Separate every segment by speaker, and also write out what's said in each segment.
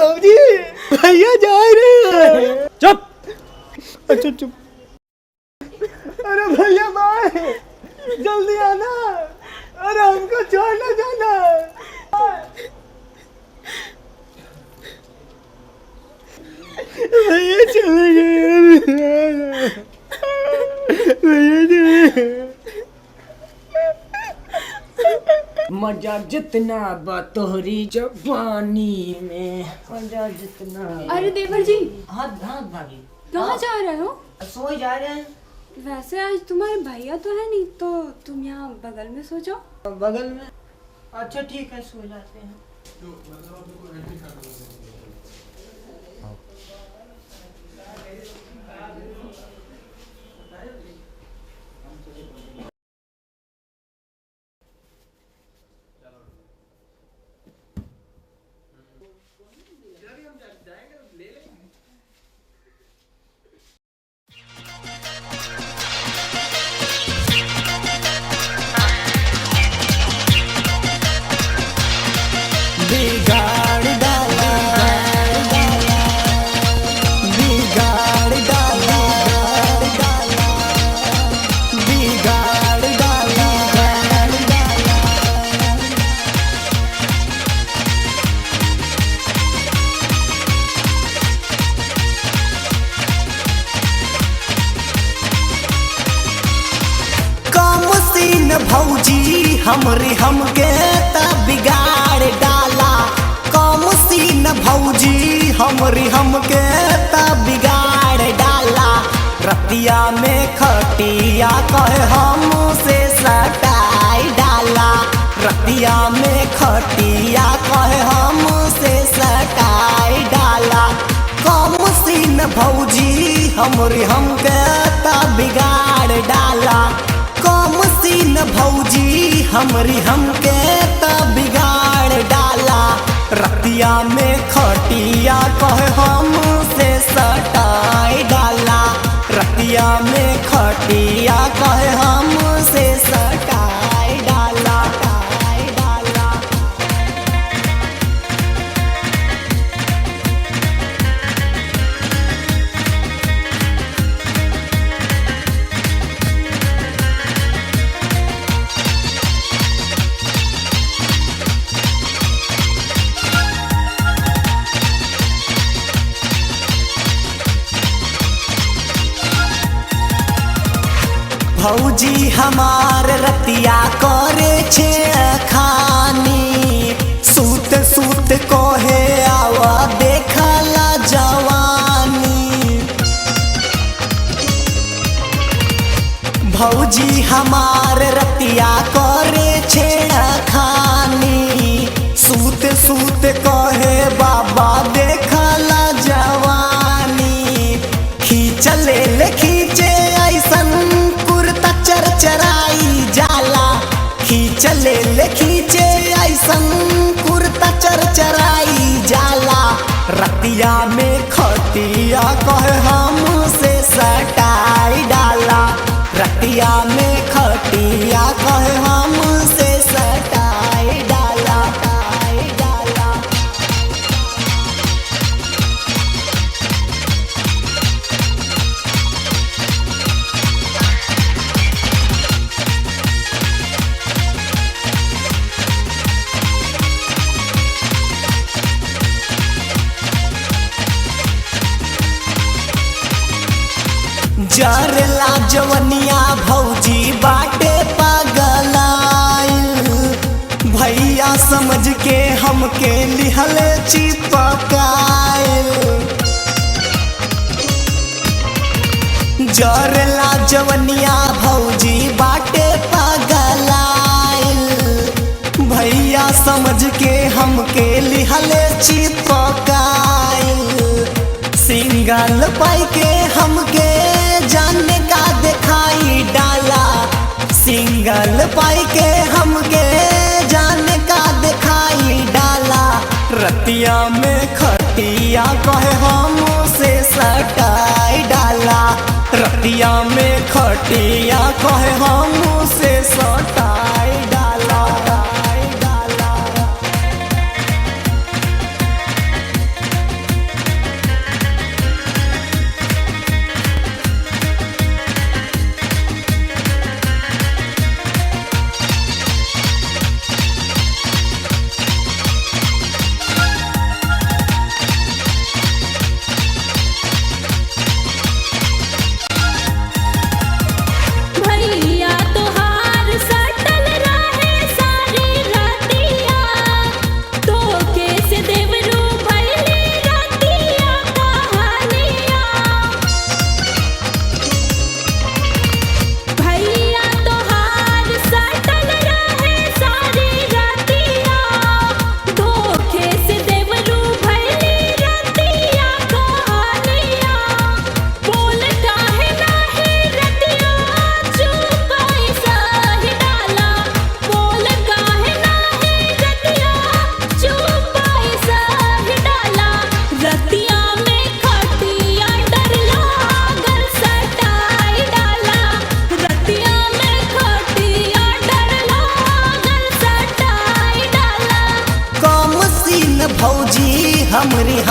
Speaker 1: बाबूजी भैया जा रहे हैं।
Speaker 2: चुप।
Speaker 1: अच्छा चुप। अरे भैया बाय, जल्दी आना। अरे हमको छोड़ ना जाना। भैया चले गए। भैया चले गए।
Speaker 3: मजा जितना बतोहरी जवानी में, मजा जितना।
Speaker 4: अरे देवर जी,
Speaker 3: हाँ हाँ भाभी,
Speaker 4: कहाँ जा रहे हो?
Speaker 3: सो जा रहे हैं।
Speaker 4: वैसे आज तुम्हारे भैया तो है नहीं, तो तुम यहाँ बगल में सो जाओ।
Speaker 3: बगल में? अच्छा ठीक है, सो जाते हैं।
Speaker 5: भौजी हमरे हमके त बिगाड़ डाला। कम सीन भौजी हमरे हमके त बिगाड़ डाला। रतिया में खटिया कहे हमसे सटाई डाला। रतिया में खटिया कहे हमसे सटाई डाला। कम सीन भौजी हमरे हमके त बिगाड़ डाला। कम सीन भौजी हमरी हमके त बिगाड़ डाला। रतिया में खटिया कहे हमसे सटाई डाला। रतिया में खटिया कहे हमसे सटाई डाला, टाई डाला। भौजी हमार रतिया करे छे खानी। सूत सूत कोहे आवा देखला जवानी। भौजी हमार रतिया करे छेड़ा खानी। सूत सूत कोहे बाबा देखला जवानी। खींचले ले खींचे ऐसन चरचराई जाला। खींचले ले खींचे ऐसन कुर्ता चरचराई जाला। रतिया में खटिया कहे हमसे सटाई डाला। रतिया में खटिया कहे हमसे सटाई डाला, टाई डाला। जरला जवनिया भौजी बाटे पागलाइल। भैया समझ के हमके लिहल चिपकाइल। जरला जवनिया भौजी बाटे पागलाइल। भैया समझ के हमके लिहल चिपकाइल। सिंगल पाई के हमके जाने का दिखाई डाला। सिंगल पाई के हमके जाने का दिखाई डाला। रतिया में खटिया कहे हमसे सटाई डाला। रतिया में खटिया कहे हमसे सटाई डाला, टाई डाला।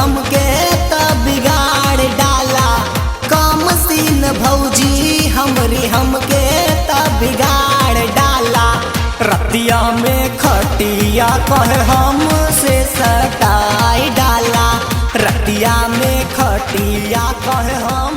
Speaker 5: हमके त बिगाड़ डाला। काम सीन भौजी हमरी हमके त बिगाड़ डाला। रतिया में खटिया कहे हमसे सटाई डाला। रतिया में खटिया कहे हम